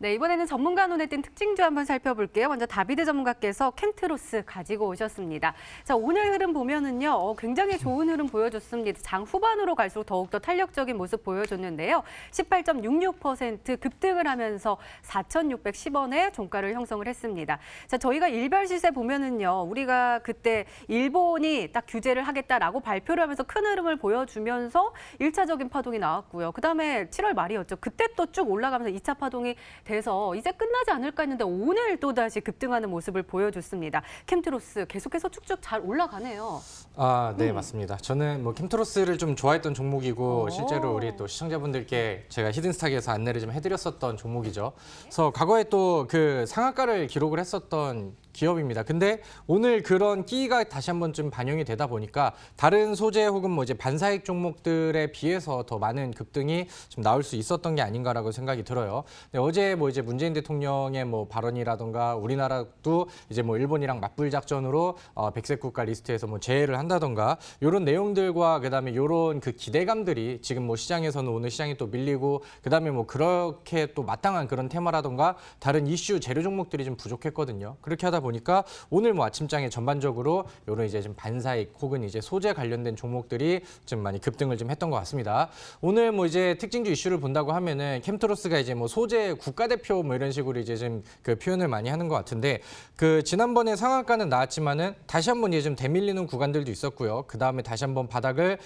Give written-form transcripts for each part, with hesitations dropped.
네, 이번에는 전문가 눈에 띈 특징주 한번 살펴볼게요. 먼저 다비드 전문가께서 캠트로스 가지고 오셨습니다. 자, 오늘 흐름 보면은요, 굉장히 좋은 흐름 보여줬습니다. 장 후반으로 갈수록 더욱더 탄력적인 모습 보여줬는데요. 18.66% 급등을 하면서 4,610원의 종가를 형성을 했습니다. 자, 저희가 일별 시세 보면은요, 우리가 그때 일본이 딱 규제를 하겠다라고 발표를 하면서 큰 흐름을 보여주면서 1차적인 파동이 나왔고요. 그다음에 7월 말이었죠. 그때 또 쭉 올라가면서 2차 파동이 돼서 이제 끝나지 않을까 했는데 오늘 또다시 급등하는 모습을 보여줬습니다. 캠트로스 계속해서 쭉쭉 잘 올라가네요. 아, 네, 맞습니다. 저는 뭐 캠트로스를 좀 좋아했던 종목이고 오. 실제로 우리 또 시청자분들께 제가 히든스탁에서 안내를 좀 해드렸었던 종목이죠. 그래서 과거에 또 그 상한가를 기록을 했었던 기업입니다. 근데 오늘 그런 끼가 다시 한번 좀 반영이 되다 보니까 다른 소재 혹은 뭐 이제 반사익 종목들에 비해서 더 많은 급등이 좀 나올 수 있었던 게 아닌가라고 생각이 들어요. 근데 어제 뭐 이제 문재인 대통령의 뭐 발언이라던가 우리나라도 이제 뭐 일본이랑 맞불 작전으로 백색 국가 리스트에서 뭐 제외를 한다던가 이런 내용들과 그다음에 이런 그 기대감들이 지금 뭐 시장에서는 오늘 시장이 또 밀리고 그다음에 뭐 그렇게 또 마땅한 그런 테마라던가 다른 이슈 재료 종목들이 좀 부족했거든요. 그렇게 하다 보니까 오늘 뭐 아침장에 전반적으로 이런 이제 좀 반사익 혹은 이제 소재 관련된 종목들이 좀 많이 급등을 좀 했던 것 같습니다. 오늘 뭐 이제 특징주 이슈를 본다고 하면은 캠트로스가 이제 뭐 소재 국가대표 뭐 이런 식으로 이제 좀 그 표현을 많이 하는 것 같은데 그 지난번에 상한가는 나왔지만은 다시 한번 이제 좀 대밀리는 구간들도 있었고요. 그 다음에 다시 한번 바닥을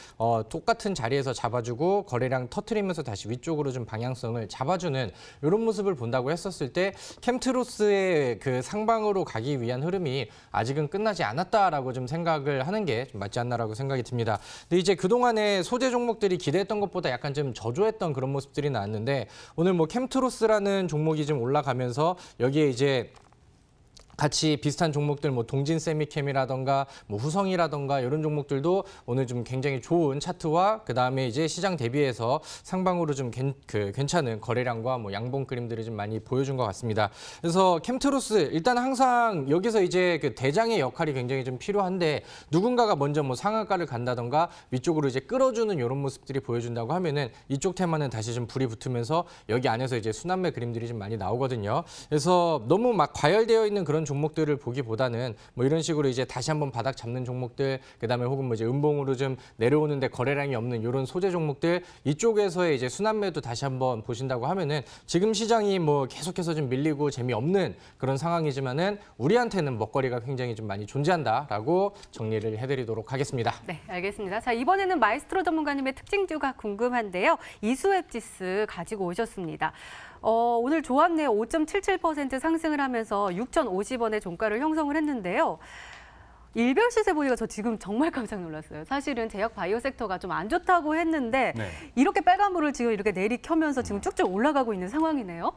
똑같은 자리에서 잡아주고 거래량 터트리면서 다시 위쪽으로 좀 방향성을 잡아주는 이런 모습을 본다고 했었을 때 캠트로스의 그 상방으로 가기 위한 흐름이 아직은 끝나지 않았다라고 좀 생각을 하는 게 좀 맞지 않나라고 생각이 듭니다. 근데 이제 그동안에 소재 종목들이 기대했던 것보다 약간 좀 저조했던 그런 모습들이 나왔는데 오늘 뭐 캠트로스라는 종목이 좀 올라가면서 여기에 이제 같이 비슷한 종목들 뭐 동진 세미캠이라던가 뭐 후성이라던가 이런 종목들도 오늘 좀 굉장히 좋은 차트와 그다음에 이제 시장 대비해서 상방으로 좀 괜찮은 거래량과 뭐 양봉 그림들이 좀 많이 보여준 것 같습니다. 그래서 캠트로스 일단 항상 여기서 이제 그 대장의 역할이 굉장히 좀 필요한데 누군가가 먼저 뭐 상한가를 간다던가 위쪽으로 이제 끌어주는 이런 모습들이 보여준다고 하면은 이쪽 테마는 다시 좀 불이 붙으면서 여기 안에서 이제 순환매 그림들이 좀 많이 나오거든요. 그래서 너무 막 과열되어 있는 그런 종목들을 보기보다는 뭐 이런 식으로 이제 다시 한번 바닥 잡는 종목들 그다음에 혹은 뭐 이제 음봉으로 좀 내려오는데 거래량이 없는 이런 소재 종목들 이쪽에서의 이제 순환매도 다시 한번 보신다고 하면은 지금 시장이 뭐 계속해서 좀 밀리고 재미없는 그런 상황이지만은 우리한테는 먹거리가 굉장히 좀 많이 존재한다라고 정리를 해드리도록 하겠습니다. 네, 알겠습니다. 자, 이번에는 마이스트로 전문가님의 특징주가 궁금한데요. 이수앱지스 가지고 오셨습니다. 오늘 좋았네요. 5.77% 상승을 하면서 6,050원의 종가를 형성을 했는데요. 일별 시세 보니까 저 지금 정말 깜짝 놀랐어요. 사실은 제약 바이오 섹터가 좀 안 좋다고 했는데 네. 이렇게 빨간불을 지금 이렇게 내리켜면서 지금 쭉쭉 올라가고 있는 상황이네요.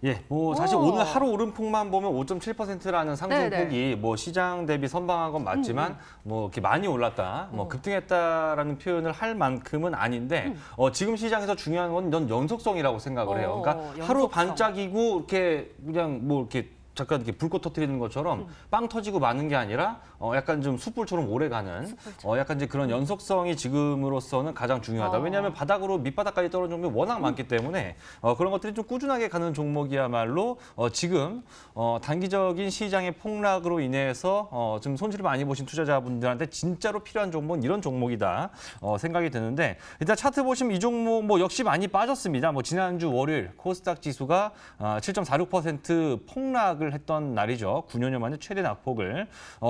예, 뭐 사실 오늘 하루 오름폭만 보면 5.7%라는 상승폭이 네네. 뭐 시장 대비 선방한 건 맞지만 뭐 이렇게 많이 올랐다, 뭐 급등했다라는 표현을 할 만큼은 아닌데 지금 시장에서 중요한 건 연속성이라고 생각을 해요. 그러니까 하루 연속성. 반짝이고 이렇게 그냥 뭐 이렇게 잠깐 이렇게 불꽃 터뜨리는 것처럼 빵 터지고 마는 게 아니라 약간 좀 숯불처럼 오래 가는 약간 이제 그런 연속성이 지금으로서는 가장 중요하다. 왜냐하면 바닥으로 밑바닥까지 떨어진 종목이 워낙 많기 때문에 그런 것들이 좀 꾸준하게 가는 종목이야말로 지금 단기적인 시장의 폭락으로 인해서 좀 손실을 많이 보신 투자자분들한테 진짜로 필요한 종목은 이런 종목이다 생각이 드는데 일단 차트 보시면 이 종목 뭐 역시 많이 빠졌습니다. 뭐 지난주 월요일 코스닥 지수가 7.46% 폭락을 했던 날이죠. 9년여 만에 최대 낙폭을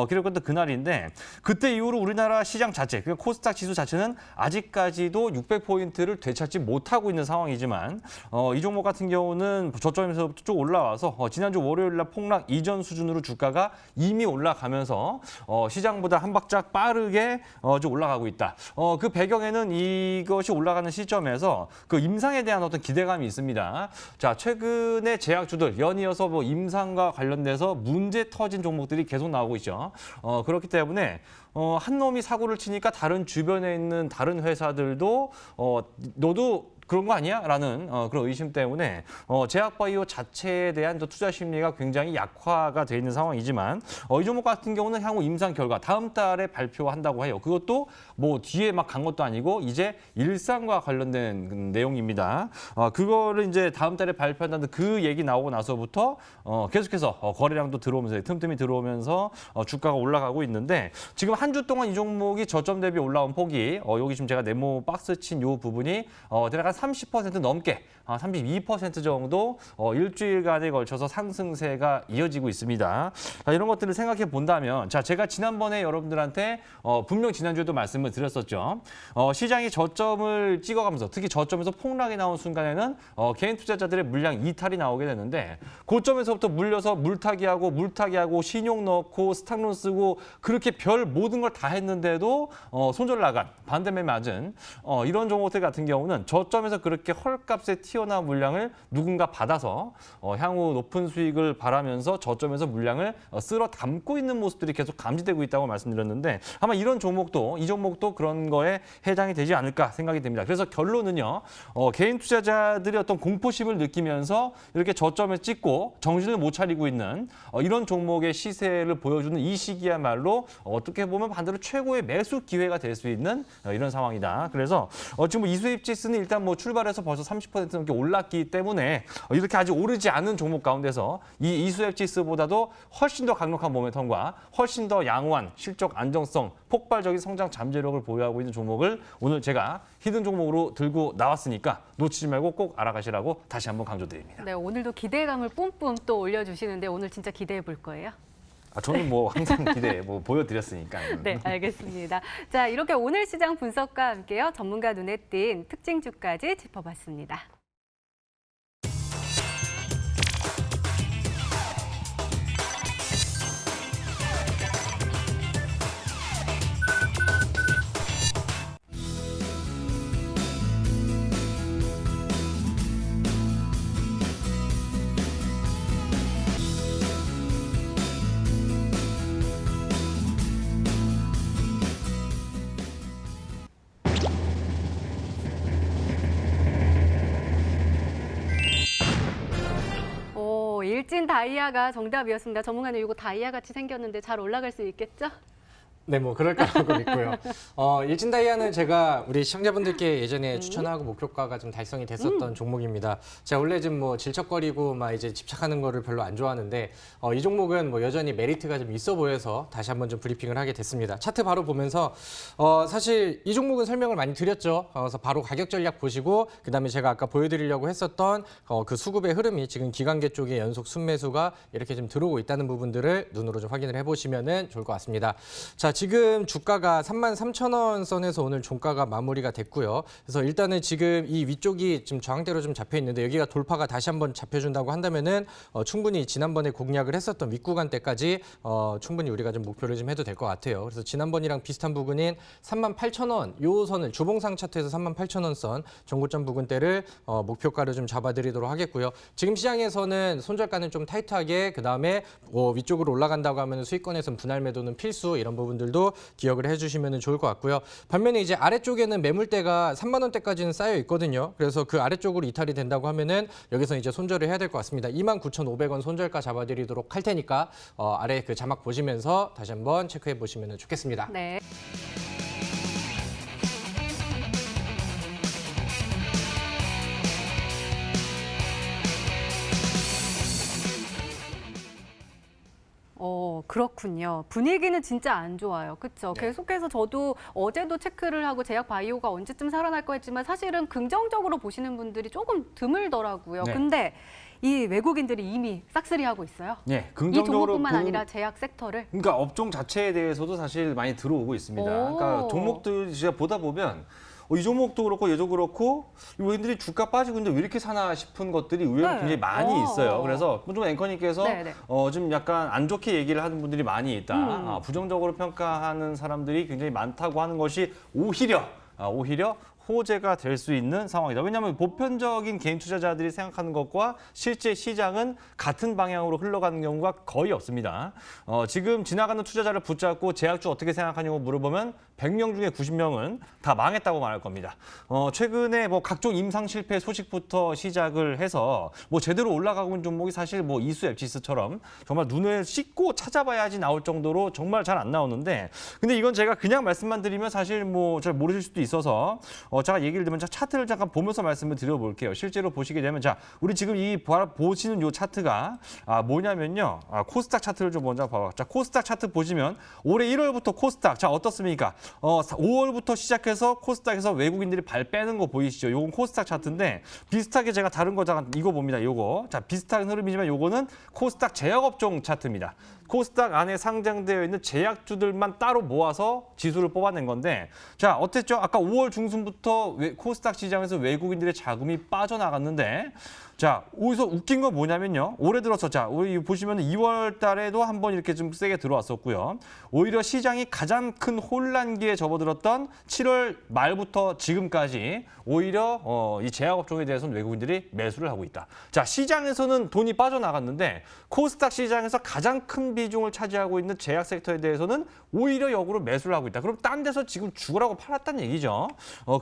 기록했던 그날인데 그때 이후로 우리나라 시장 자체, 그러니까 코스닥 지수 자체는 아직까지도 600포인트를 되찾지 못하고 있는 상황이지만 이 종목 같은 경우는 저점에서 쭉 올라와서 지난주 월요일 날 폭락 이전 수준으로 주가가 이미 올라가면서 시장보다 한 박자 빠르게 좀 올라가고 있다. 그 배경에는 이것이 올라가는 시점에서 그 임상에 대한 어떤 기대감이 있습니다. 자, 최근에 제약주들 연이어서 뭐 임상과 관련돼서 문제 터진 종목들이 계속 나오고 있죠. 그렇기 때문에 한 놈이 사고를 치니까 다른 주변에 있는 다른 회사들도 너도 그런 거 아니야? 라는 그런 의심 때문에 제약바이오 자체에 대한 또 투자 심리가 굉장히 약화가 돼 있는 상황이지만 이 종목 같은 경우는 향후 임상 결과 다음 달에 발표한다고 해요. 그것도 뭐 뒤에 막 간 것도 아니고 이제 일상과 관련된 내용입니다. 그거를 이제 다음 달에 발표한다는 그 얘기 나오고 나서부터 계속해서 거래량도 들어오면서 틈틈이 들어오면서 주가가 올라가고 있는데 지금 한 주 동안 이 종목이 저점 대비 올라온 폭이 여기 지금 제가 네모 박스 친 요 부분이 대략 한 30% 넘게 32% 정도 일주일간에 걸쳐서 상승세가 이어지고 있습니다. 자, 이런 것들을 생각해 본다면 자, 제가 지난번에 여러분들한테 분명 지난주에도 말씀을 드렸었죠. 시장이 저점을 찍어가면서 특히 저점에서 폭락이 나온 순간에는 개인 투자자들의 물량 이탈이 나오게 되는데 고점에서부터 물려서 물타기하고 신용 넣고 스탁론 쓰고 그렇게 별 모든 걸 다 했는데도 손절 나간 반대매 맞은 이런 종목들 같은 경우는 저점에서 그렇게 헐값에 튀어나온 물량을 누군가 받아서 향후 높은 수익을 바라면서 저점에서 물량을 쓸어 담고 있는 모습들이 계속 감지되고 있다고 말씀드렸는데 아마 이런 종목도 이 종목도 그런 거에 해당이 되지 않을까 생각이 됩니다. 그래서 결론은요. 개인 투자자들이 어떤 공포심을 느끼면서 이렇게 저점을 찍고 정신을 못 차리고 있는 이런 종목의 시세를 보여주는 이 시기야말로 어떻게 보면 반대로 최고의 매수 기회가 될 수 있는 이런 상황이다. 그래서 지금 이수입지수는 일단 뭐 출발해서 벌써 30% 넘게 올랐기 때문에 이렇게 아직 오르지 않은 종목 가운데서 이 이수입지수보다도 훨씬 더 강력한 모멘텀과 훨씬 더 양호한 실적 안정성, 폭발적인 성장 잠재력을 보유하고 있는 종목을 오늘 제가 히든 종목으로 들고 나왔으니까 놓치지 말고 꼭 알아가시라고 다시 한번 강조드립니다. 네, 오늘도 기대감을 뿜뿜 또 올려주시는데 오늘 진짜 기대해 볼 거예요? 저는 뭐 항상 기대 보여드렸으니까. 네, 알겠습니다. 자, 이렇게 오늘 시장 분석과 함께요. 전문가 눈에 띈 특징주까지 짚어봤습니다. 일진 다이아가 정답이었습니다. 전문가님 이거 다이아 같이 생겼는데 잘 올라갈 수 있겠죠? 네, 뭐 그럴 거라고 믿고요. 일진 다이아는 제가 우리 시청자분들께 예전에 추천하고 목표가가 좀 달성이 됐었던 종목입니다. 제가 원래 좀 뭐 질척거리고 막 이제 집착하는 거를 별로 안 좋아하는데 이 종목은 뭐 여전히 메리트가 좀 있어 보여서 다시 한번 좀 브리핑을 하게 됐습니다. 차트 바로 보면서 사실 이 종목은 설명을 많이 드렸죠. 그래서 바로 가격 전략 보시고 그다음에 제가 아까 보여드리려고 했었던 그 수급의 흐름이 지금 기관계 쪽에 연속 순매수가 이렇게 좀 들어오고 있다는 부분들을 눈으로 좀 확인을 해보시면 좋을 것 같습니다. 자, 지금 주가가 33,000원 선에서 오늘 종가가 마무리가 됐고요. 그래서 일단은 지금 이 위쪽이 지금 저항대로 좀 잡혀 있는데 여기가 돌파가 다시 한번 잡혀준다고 한다면은 충분히 지난번에 공략을 했었던 윗구간대까지 충분히 우리가 좀 목표를 좀 해도 될 것 같아요. 그래서 지난번이랑 비슷한 부근인 38,000원 요 선을 주봉상 차트에서 38,000원 선 전고점 부근대를 목표가를 좀 잡아드리도록 하겠고요. 지금 시장에서는 손절가는 좀 타이트하게 그다음에 위쪽으로 올라간다고 하면 수익권에서는 분할 매도는 필수 이런 부분들도 기억을 해주시면 좋을 것 같고요. 반면에 이제 아래쪽에는 매물대가 3만 원대까지는 쌓여 있거든요. 그래서 그 아래쪽으로 이탈이 된다고 하면은 여기서 이제 손절을 해야 될 것 같습니다. 29,500원 손절가 잡아드리도록 할 테니까 아래 그 자막 보시면서 다시 한번 체크해 보시면 좋겠습니다. 네. 그렇군요. 분위기는 진짜 안 좋아요. 그렇죠? 네. 계속해서 저도 어제도 체크를 하고 제약 바이오가 언제쯤 살아날 거 했지만 사실은 긍정적으로 보시는 분들이 조금 드물더라고요. 네. 근데 이 외국인들이 이미 싹쓸이하고 있어요. 네, 이 긍정적으로 종목뿐만 아니라 제약 섹터를. 그러니까 업종 자체에 대해서도 사실 많이 들어오고 있습니다. 오. 그러니까 종목들 제가 보다 보면 이 종목도 그렇고 얘도 그렇고 외국인들이 주가 빠지고 있는데 왜 이렇게 사나 싶은 것들이 의외로 네. 굉장히 많이 있어요. 그래서 좀 앵커님께서 네, 네. 좀 약간 안 좋게 얘기를 하는 분들이 많이 있다. 부정적으로 평가하는 사람들이 굉장히 많다고 하는 것이 오히려 호재가 될 수 있는 상황이다. 왜냐하면 보편적인 개인 투자자들이 생각하는 것과 실제 시장은 같은 방향으로 흘러가는 경우가 거의 없습니다. 지금 지나가는 투자자를 붙잡고 제약주 어떻게 생각하냐고 물어보면 100명 중에 90명은 다 망했다고 말할 겁니다. 최근에 뭐 각종 임상 실패 소식부터 시작을 해서 뭐 제대로 올라가고 있는 종목이 사실 뭐 이수 앱지스처럼 정말 눈을 씻고 찾아봐야지 나올 정도로 정말 잘 안 나오는데, 근데 이건 제가 그냥 말씀만 드리면 사실 뭐 잘 모르실 수도 있어서 제가 얘기를 들으면 차트를 잠깐 보면서 말씀을 드려볼게요. 실제로 보시게 되면 자, 우리 지금 이 보시는 요 차트가 뭐냐면요. 코스닥 차트를 좀 먼저 봐봐. 자, 코스닥 차트 보시면 올해 1월부터 코스닥 자 어떻습니까? 5월부터 시작해서 코스닥에서 외국인들이 발 빼는 거 보이시죠? 요건 코스닥 차트인데 비슷하게 제가 다른 거 잠깐 이거 봅니다. 요거. 자, 비슷한 흐름이지만 요거는 코스닥 제약업종 차트입니다. 코스닥 안에 상장되어 있는 제약주들만 따로 모아서 지수를 뽑아낸 건데, 자, 어땠죠? 아까 5월 중순부터 코스닥 시장에서 외국인들의 자금이 빠져나갔는데, 자, 여기서 웃긴 건 뭐냐면요. 올해 들어서 자, 우리 보시면 2월 달에도 한번 이렇게 좀 세게 들어왔었고요. 오히려 시장이 가장 큰 혼란기에 접어들었던 7월 말부터 지금까지 오히려 이 제약업종에 대해서는 외국인들이 매수를 하고 있다. 자, 시장에서는 돈이 빠져나갔는데 코스닥 시장에서 가장 큰 비중을 차지하고 있는 제약 섹터에 대해서는 오히려 역으로 매수를 하고 있다. 그럼 딴 데서 지금 죽으라고 팔았다는 얘기죠.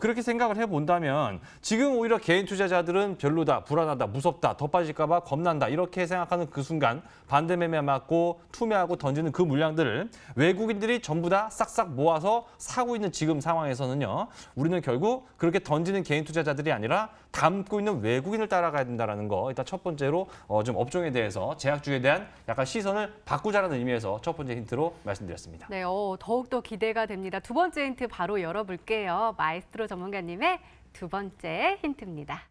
그렇게 생각을 해본다면 지금 오히려 개인 투자자들은 별로다, 불안하다, 무섭다, 더 빠질까 봐 겁난다 이렇게 생각하는 그 순간 반대 매매 맞고 투매하고 던지는 그 물량들을 외국인들이 전부 다 싹싹 모아서 사고 있는 지금 상황에서는요. 우리는 결국 그렇게 던지는 개인 투자자들이 아니라 담고 있는 외국인을 따라가야 된다는 거. 일단 첫 번째로 좀 업종에 대해서 제약주에 대한 약간 시선을 바꾸자는 의미에서 첫 번째 힌트로 말씀드렸습니다. 네, 더욱더 기대가 됩니다. 두 번째 힌트 바로 열어볼게요. 마에스트로 전문가님의 두 번째 힌트입니다.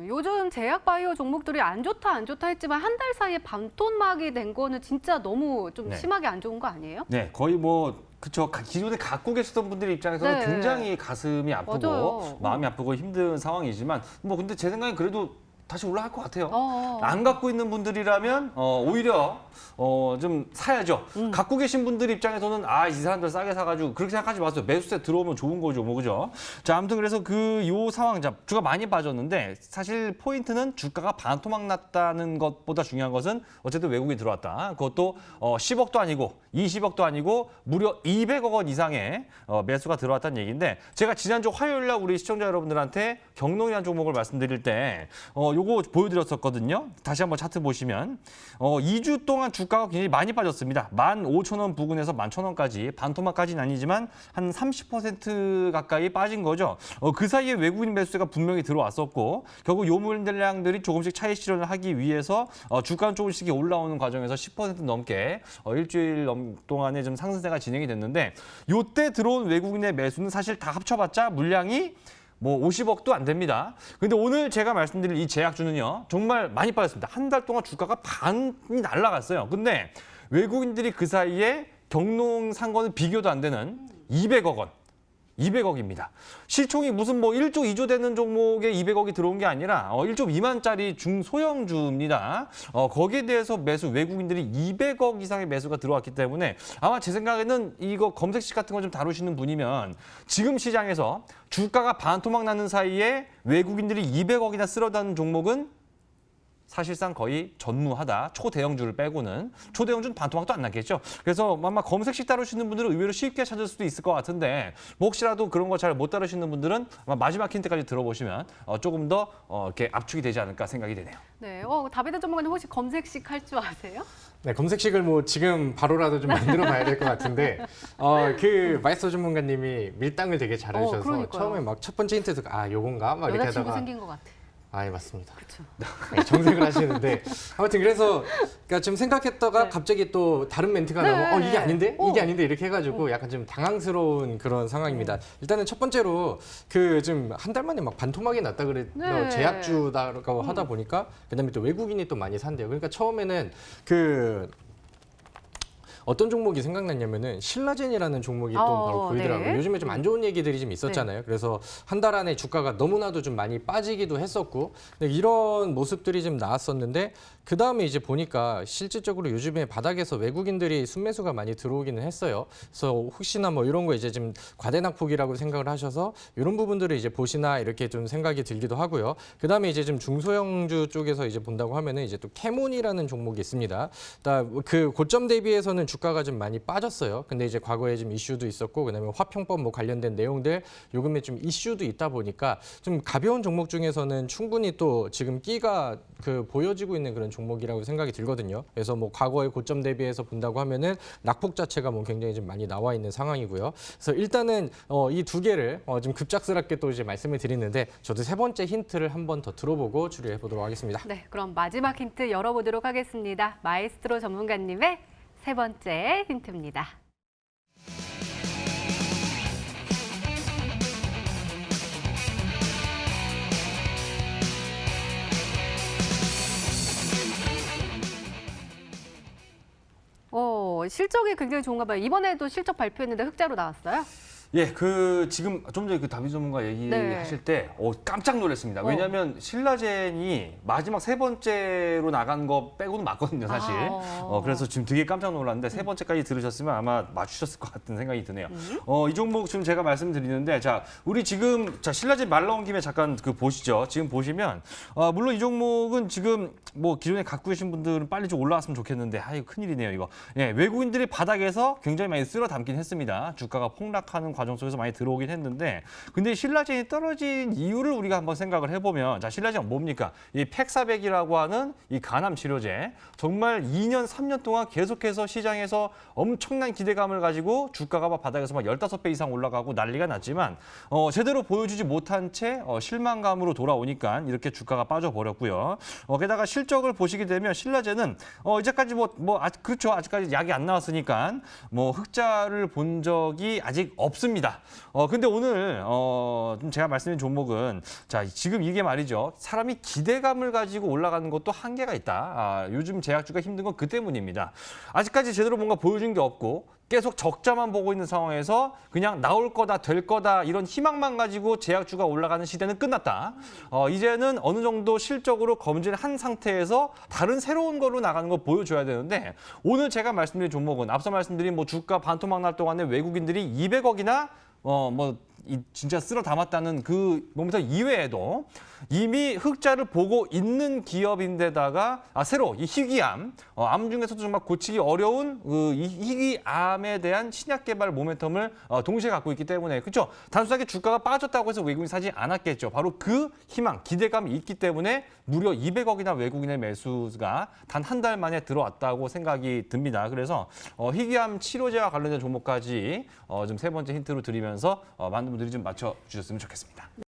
요즘 제약 바이오 종목들이 안 좋다 했지만 한 달 사이에 반토막이 된 거는 진짜 너무 좀 네. 심하게 안 좋은 거 아니에요? 네, 거의 뭐 그쵸. 기존에 갖고 계시던 분들 입장에서는 네. 굉장히 가슴이 아프고 맞아요. 마음이 아프고 힘든 상황이지만 뭐 근데 제 생각엔 그래도 다시 올라갈 것 같아요. 어. 안 갖고 있는 분들이라면 오히려 좀 사야죠. 갖고 계신 분들 입장에서는 이 사람들 싸게 사가지고 그렇게 생각하지 마세요. 매수세 들어오면 좋은 거죠, 뭐 그죠? 자, 아무튼 그래서 요 상황, 자, 주가 많이 빠졌는데 사실 포인트는 주가가 반토막 났다는 것보다 중요한 것은 어쨌든 외국이 들어왔다. 그것도 10억도 아니고 20억도 아니고 무려 200억 원 이상의 매수가 들어왔다는 얘기인데, 제가 지난주 화요일 날 우리 시청자 여러분들한테 경농이라는 종목을 말씀드릴 때 요거 보여드렸었거든요. 다시 한번 차트 보시면 2주 동안 주가가 굉장히 많이 빠졌습니다. 15,000원 부근에서 11,000원까지 반토막까지는 아니지만 한 30% 가까이 빠진 거죠. 그 사이에 외국인 매수세가 분명히 들어왔었고 결국 요 물량들이 조금씩 차익 실현을 하기 위해서 주가는 조금씩 올라오는 과정에서 10% 넘게 일주일 동안에 좀 상승세가 진행이 됐는데, 요때 들어온 외국인의 매수는 사실 다 합쳐봤자 물량이 뭐 50억도 안 됩니다. 근데 오늘 제가 말씀드릴 이 제약주는요, 정말 많이 빠졌습니다. 한 달 동안 주가가 반이 날아갔어요. 근데 외국인들이 그 사이에 경농 산 거는 비교도 안 되는 200억 원. 200억입니다. 시총이 무슨 뭐 1조, 2조 되는 종목에 200억이 들어온 게 아니라 1조 미만짜리 중소형주입니다. 거기에 대해서 외국인들이 200억 이상의 매수가 들어왔기 때문에 아마 제 생각에는 이거 검색식 같은 거 좀 다루시는 분이면 지금 시장에서 주가가 반토막 나는 사이에 외국인들이 200억이나 쓸어다는 종목은 사실상 거의 전무하다. 초대형주를 빼고는. 초대형주는 반토막도 안 났겠죠. 그래서 아마 검색식 다루시는 분들은 의외로 쉽게 찾을 수도 있을 것 같은데, 뭐 혹시라도 그런 거 잘 못 다루시는 분들은 아마 마지막 힌트까지 들어보시면 조금 더 이렇게 압축이 되지 않을까 생각이 되네요. 네, 다비드 전문가님 혹시 검색식 할 줄 아세요? 네, 검색식을 뭐 지금 바로라도 좀 만들어 봐야 될 것 같은데, 그 마이스터 전문가님이 밀당을 되게 잘해주셔서 그러니까요. 처음에 막 첫 번째 힌트에서 요건가? 막 이렇게 여자친구 하다가 생긴 것 같아. 예, 맞습니다. 그렇죠. 네, 정색을 하시는데 아무튼 그래서 그러니까 좀 생각했다가 네. 갑자기 또 다른 멘트가 네. 나오면 이게 아닌데? 어. 이게 아닌데? 이렇게 해가지고 약간 좀 당황스러운 그런 상황입니다. 일단은 첫 번째로 그 좀 한 달 만에 막 반토막이 났다 그래서 네. 제약주다라고 하다 보니까 그다음에 또 외국인이 또 많이 산대요. 그러니까 처음에는 그 어떤 종목이 생각났냐면은 신라젠이라는 종목이 또 바로 보이더라고요. 네. 요즘에 좀 안 좋은 얘기들이 좀 있었잖아요. 그래서 한 달 안에 주가가 너무나도 좀 많이 빠지기도 했었고 근데 이런 모습들이 좀 나왔었는데 그 다음에 이제 보니까 실질적으로 요즘에 바닥에서 외국인들이 순매수가 많이 들어오기는 했어요. 그래서 혹시나 뭐 이런 거 이제 좀 과대낙폭이라고 생각을 하셔서 이런 부분들을 이제 보시나 이렇게 좀 생각이 들기도 하고요. 그 다음에 이제 좀 중소형주 쪽에서 이제 본다고 하면은 이제 또 캐몬이라는 종목이 있습니다. 그 고점 대비해서는 주가가 좀 많이 빠졌어요. 근데 이제 과거에 좀 이슈도 있었고 그다음에 화평법 뭐 관련된 내용들 요금에 좀 이슈도 있다 보니까 좀 가벼운 종목 중에서는 충분히 또 지금 끼가 그 보여지고 있는 그런 종목이라고 생각이 들거든요. 그래서 뭐 과거의 고점 대비해서 본다고 하면은 낙폭 자체가 뭐 굉장히 좀 많이 나와 있는 상황이고요. 그래서 일단은 이 두 개를 좀 급작스럽게 또 이제 말씀을 드리는데 저도 세 번째 힌트를 한 번 더 들어보고 추리해 보도록 하겠습니다. 네, 그럼 마지막 힌트 열어보도록 하겠습니다. 마에스트로 전문가님의 세 번째 힌트입니다. 실적이 굉장히 좋은가 봐요. 이번에도 실적 발표했는데 흑자로 나왔어요? 예, 지금 좀 전에 그 다비 전문가 얘기하실 때 깜짝 놀랐습니다. 왜냐하면 신라젠이 마지막 세 번째로 나간 거 빼고는 맞거든요, 사실. 그래서 지금 되게 깜짝 놀랐는데 세 번째까지 들으셨으면 아마 맞추셨을 것 같은 생각이 드네요. 이 종목 지금 제가 말씀드리는데, 자, 우리 지금 신라젠 말 나온 김에 잠깐 보시죠. 지금 보시면 물론 이 종목은 지금 뭐 기존에 갖고 계신 분들은 빨리 좀 올라왔으면 좋겠는데, 아이고 큰일이네요, 이거. 예, 외국인들이 바닥에서 굉장히 많이 쓸어 담긴 했습니다. 주가가 폭락하는 과정 속에서 많이 들어오긴 했는데 근데 신라젠이 떨어진 이유를 우리가 한번 생각을 해보면 자 신라젠 뭡니까? 이 팩사백이라고 하는 이 간암 치료제 정말 2년, 3년 동안 계속해서 시장에서 엄청난 기대감을 가지고 주가가 막 바닥에서 막 15배 이상 올라가고 난리가 났지만 제대로 보여주지 못한 채 실망감으로 돌아오니까 이렇게 주가가 빠져버렸고요. 게다가 실적을 보시게 되면 신라젠은 이제까지 그렇죠. 아직까지 약이 안 나왔으니까 뭐 흑자를 본 적이 아직 없습니다. 근데 오늘 좀 제가 말씀드린 종목은 자 지금 이게 말이죠. 사람이 기대감을 가지고 올라가는 것도 한계가 있다. 요즘 제약주가 힘든 건 그 때문입니다. 아직까지 제대로 뭔가 보여준 게 없고 계속 적자만 보고 있는 상황에서 그냥 나올 거다, 될 거다 이런 희망만 가지고 제약주가 올라가는 시대는 끝났다. 이제는 어느 정도 실적으로 검증을 한 상태에서 다른 새로운 걸로 나가는 걸 보여줘야 되는데 오늘 제가 말씀드린 종목은 앞서 말씀드린 뭐 주가 반토막 날 동안에 외국인들이 200억이나 진짜 쓸어 담았다는 그 몸부터 이외에도 이미 흑자를 보고 있는 기업인데다가 새로 이 희귀암, 암 중에서도 정말 고치기 어려운 이 희귀암에 대한 신약 개발 모멘텀을 동시에 갖고 있기 때문에 그렇죠. 단순하게 주가가 빠졌다고 해서 외국인이 사지 않았겠죠. 바로 그 희망, 기대감이 있기 때문에 무려 200억이나 외국인의 매수가 단 한 달 만에 들어왔다고 생각이 듭니다. 그래서 희귀암 치료제와 관련된 종목까지 좀 세 번째 힌트로 드리면서 많은 분들이 좀 맞춰주셨으면 좋겠습니다.